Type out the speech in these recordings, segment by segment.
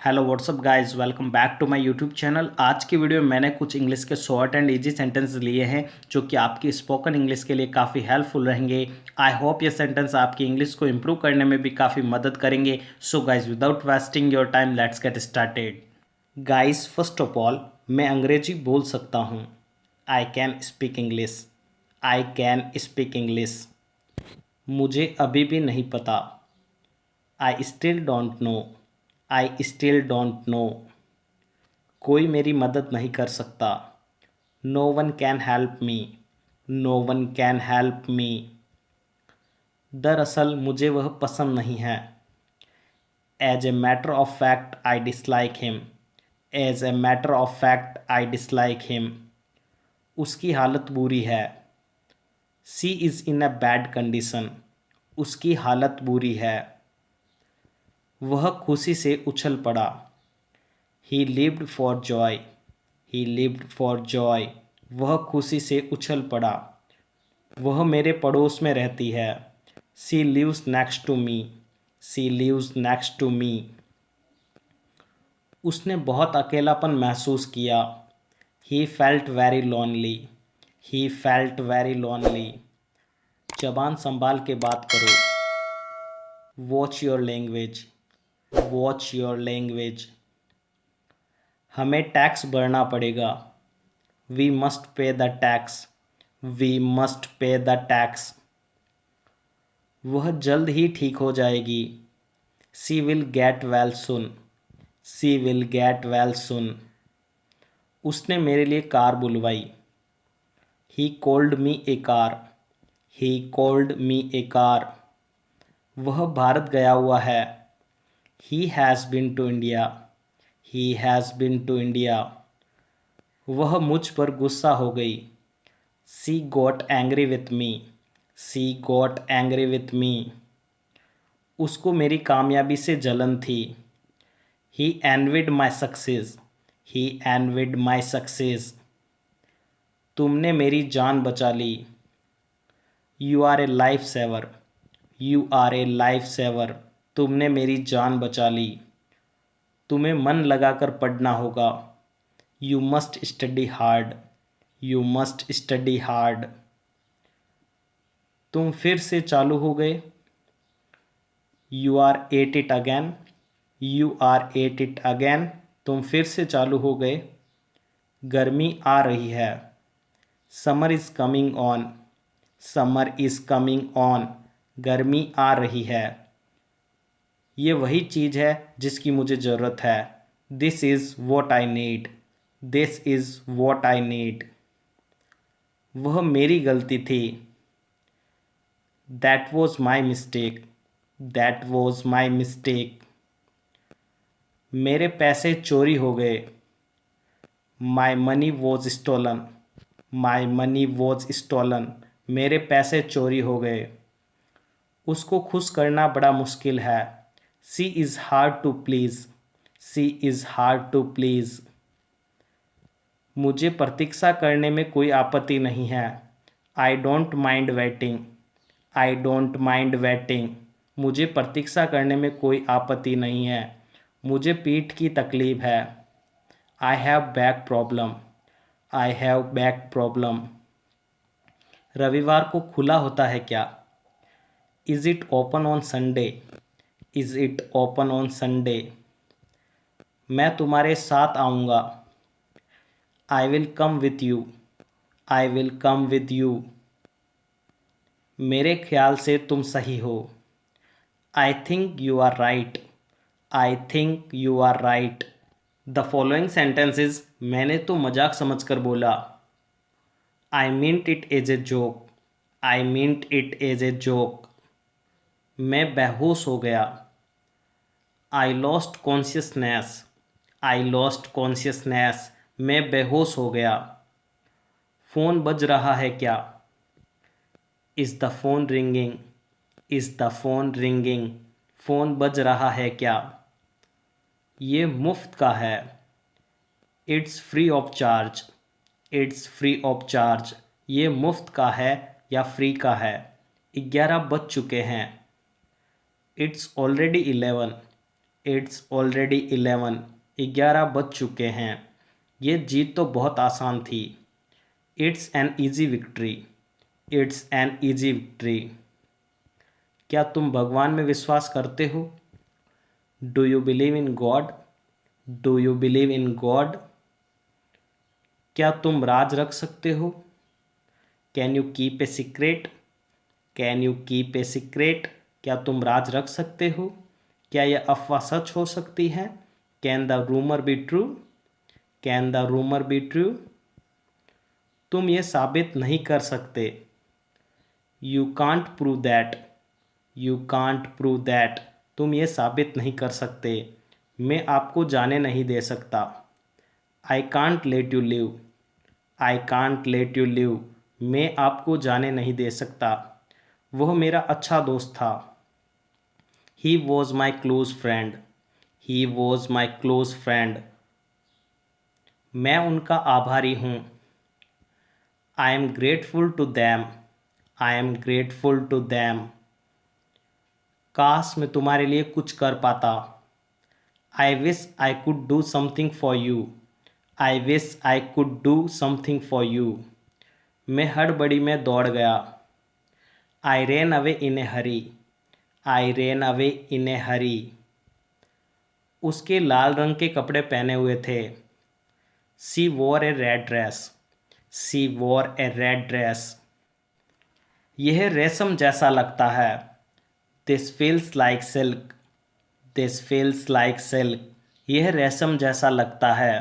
Hello WhatsApp guys, welcome back to my YouTube channel. आज की video में मैंने कुछ इंग्लिश के शॉर्ट एंड इजी सेंटेंस लिए हैं जो कि आपकी स्पोकन इंग्लिश के लिए काफ़ी हेल्पफुल रहेंगे। आई होप ये सेंटेंस आपकी इंग्लिश को इम्प्रूव करने में भी काफ़ी मदद करेंगे। So guys, without wasting your time, let's get started. Guys, first of all, मैं अंग्रेजी बोल सकता हूँ। I can speak English. I can speak English. मुझे अभी भी नहीं पता। I still don't know. I still don't know. कोई मेरी मदद नहीं कर सकता। No one can help me. No one can help me. दरअसल मुझे वह पसंद नहीं है। As a matter of fact I dislike him. As a matter of fact I dislike him. उसकी हालत बुरी है। She is in a bad condition. उसकी हालत बुरी है। वह खुशी से उछल पड़ा। He lived for joy. He lived for joy. वह खुशी से उछल पड़ा। वह मेरे पड़ोस में रहती है। She lives next to me. She lives next to me. उसने बहुत अकेलापन महसूस किया। He felt very lonely. He felt very lonely. जबान संभाल के बात करो। Watch your language. Watch your language. हमें टैक्स भरना पड़ेगा। We must pay the tax. We must pay the tax. वह जल्द ही ठीक हो जाएगी। She will get well soon. She will get well soon. उसने मेरे लिए कार बुलवाई। He called me a car. He called me a car. वह भारत गया हुआ है। He has been to India. He has been to India. वह मुझ पर गुस्सा हो गई। She got angry with me. She got angry with me. उसको मेरी कामयाबी से जलन थी। He envied my success. He envied my success. तुमने मेरी जान बचा ली। You are a life saver. You are a life saver. तुमने मेरी जान बचा ली। तुम्हें मन लगाकर पढ़ना होगा। You must study hard. You must study hard. तुम फिर से चालू हो गए। You are at it again. You are at it again. तुम फिर से चालू हो गए। गर्मी आ रही है। Summer is coming on. Summer is coming on. गर्मी आ रही है। ये वही चीज़ है जिसकी मुझे ज़रूरत है। This is what I need. This is what I need. वह मेरी गलती थी। That was my mistake. That was my mistake. मेरे पैसे चोरी हो गए। My money was stolen. My money was stolen. मेरे पैसे चोरी हो गए। उसको खुश करना बड़ा मुश्किल है। She is hard to please. She is hard to please. मुझे प्रतीक्षा करने में कोई आपत्ति नहीं है। I don't mind waiting. I don't mind waiting. मुझे प्रतीक्षा करने में कोई आपत्ति नहीं है। मुझे पीठ की तकलीफ़ है। I have back problem. I have back problem. रविवार को खुला होता है क्या? Is it open on Sunday? Is it open on Sunday? मैं तुम्हारे साथ आऊँगा। I will come with you. I will come with you. मेरे ख्याल से तुम सही हो। I think you are right. I think you are right. The following sentences मैंने तो मजाक समझकर बोला। I meant it as a joke. I meant it as a joke. मैं बेहोश हो गया। I lost consciousness. I lost consciousness. मैं बेहोश हो गया। फ़ोन बज रहा है क्या? Is the phone ringing? Is the phone ringing? Phone बज रहा है क्या? ये मुफ्त का है। It's free of charge. It's free of charge. ये मुफ्त का है या फ्री का है। 11 बज चुके हैं। It's already 11। इट्स ऑलरेडी 11, 11 बज चुके हैं। ये जीत तो बहुत आसान थी। It's an easy victory, it's an easy victory. क्या तुम भगवान में विश्वास करते हो? Do you believe in God, do you believe in God. क्या तुम राज रख सकते हो? Can you keep a secret, can you keep a secret. क्या तुम राज रख सकते हो? क्या यह अफवाह सच हो सकती है? Can the rumour be true, can the rumour be true. तुम ये साबित नहीं कर सकते। You can't prove that, you can't prove that. तुम ये साबित नहीं कर सकते। मैं आपको जाने नहीं दे सकता। I can't let you live, I can't let you live. मैं आपको जाने नहीं दे सकता। वह मेरा अच्छा दोस्त था। He was my close friend, he was my close friend. मैं उनका आभारी हूँ। I am grateful to them, I am grateful to them. काश मैं तुम्हारे लिए कुछ कर पाता। I wish I could do something for you, I wish I could do something for you. मैं हड़बड़ी में दौड़ गया। I ran away in a hurry, I ran away in a hurry. उसके लाल रंग के कपड़े पहने हुए थे। सी वोर ए रेड ड्रेस, सी वोर ए रेड ड्रेस। यह रेशम जैसा लगता है। This feels like silk, this feels like silk. यह रेशम जैसा लगता है।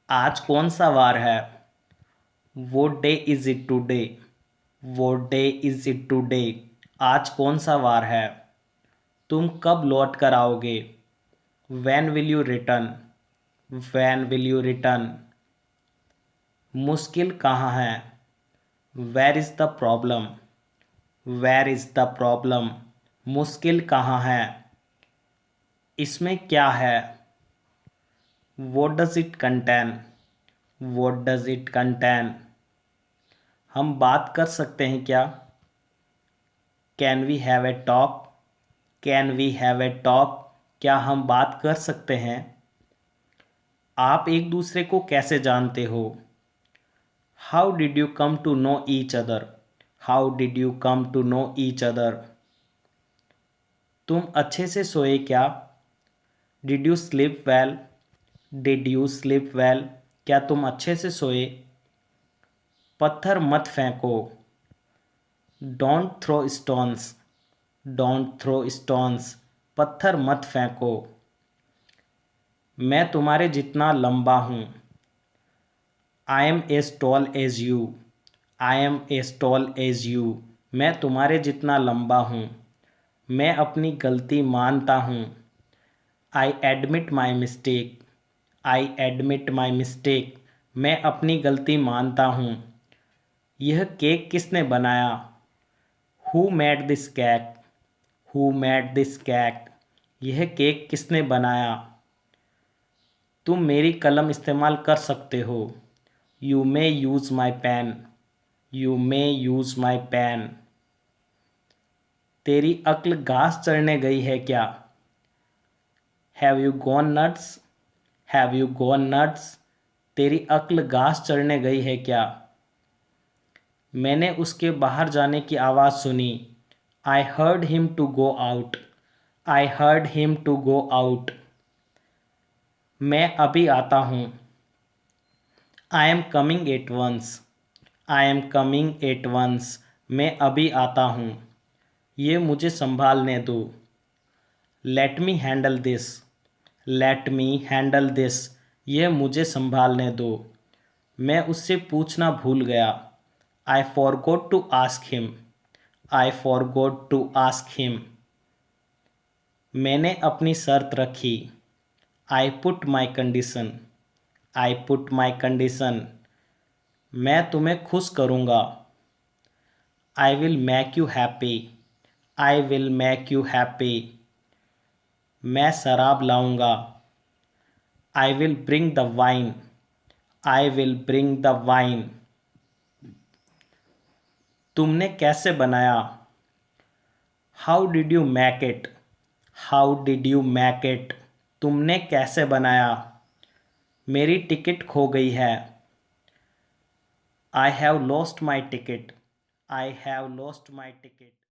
आज कौन सा वार है? Vote day is it today, vote day is it today. आज कौन सा वार है? तुम कब लौट कर आओगे? When will you return, when will you return. मुश्किल कहाँ है? Where is the problem, where is the problem. मुश्किल कहाँ है? इसमें क्या है? What does it contain, what does it contain. हम बात कर सकते हैं क्या? Can we have a talk, can we have a talk. क्या हम बात कर सकते हैं? आप एक दूसरे को कैसे जानते हो? How did you come to know each other, how did you come to know each other. तुम अच्छे से सोए क्या? Did you sleep well, did you sleep well. क्या तुम अच्छे से सोए? पत्थर मत फेंको। Don't throw stones, don't throw stones. पत्थर मत फेंको। मैं तुम्हारे जितना लंबा हूँ। I am as tall as you, I am as tall as you. मैं तुम्हारे जितना लंबा हूँ। मैं अपनी गलती मानता हूँ। I admit my mistake, I admit my mistake. मैं अपनी गलती मानता हूँ। यह केक किसने बनाया? Who made this cake, who made this cake. यह केक किसने बनाया? तुम मेरी कलम इस्तेमाल कर सकते हो। You may use my pen, you may use my pen. तेरी अक्ल घास चढ़ने गई है क्या? Have you gone nuts, have you gone nuts. तेरी अक्ल घास चढ़ने गई है क्या? मैंने उसके बाहर जाने की आवाज़ सुनी। I heard him to go out, I heard him to go out. मैं अभी आता हूँ। I am coming at once, I am coming at once. मैं अभी आता हूँ। ये मुझे संभालने दो। Let me handle this, let me handle this. यह मुझे संभालने दो। मैं उससे पूछना भूल गया। I forgot to ask him, I forgot to ask him. मैंने अपनी शर्त रखी। I put my condition, I put my condition. मैं तुम्हें खुश करूँगा। I will make you happy, I will make you happy. मैं शराब लाऊंगा। I will bring the wine, I will bring the wine. तुमने कैसे बनाया? How did you make it, how did you make it? तुमने कैसे बनाया? मेरी टिकट खो गई है। I have lost my ticket. I have lost my ticket.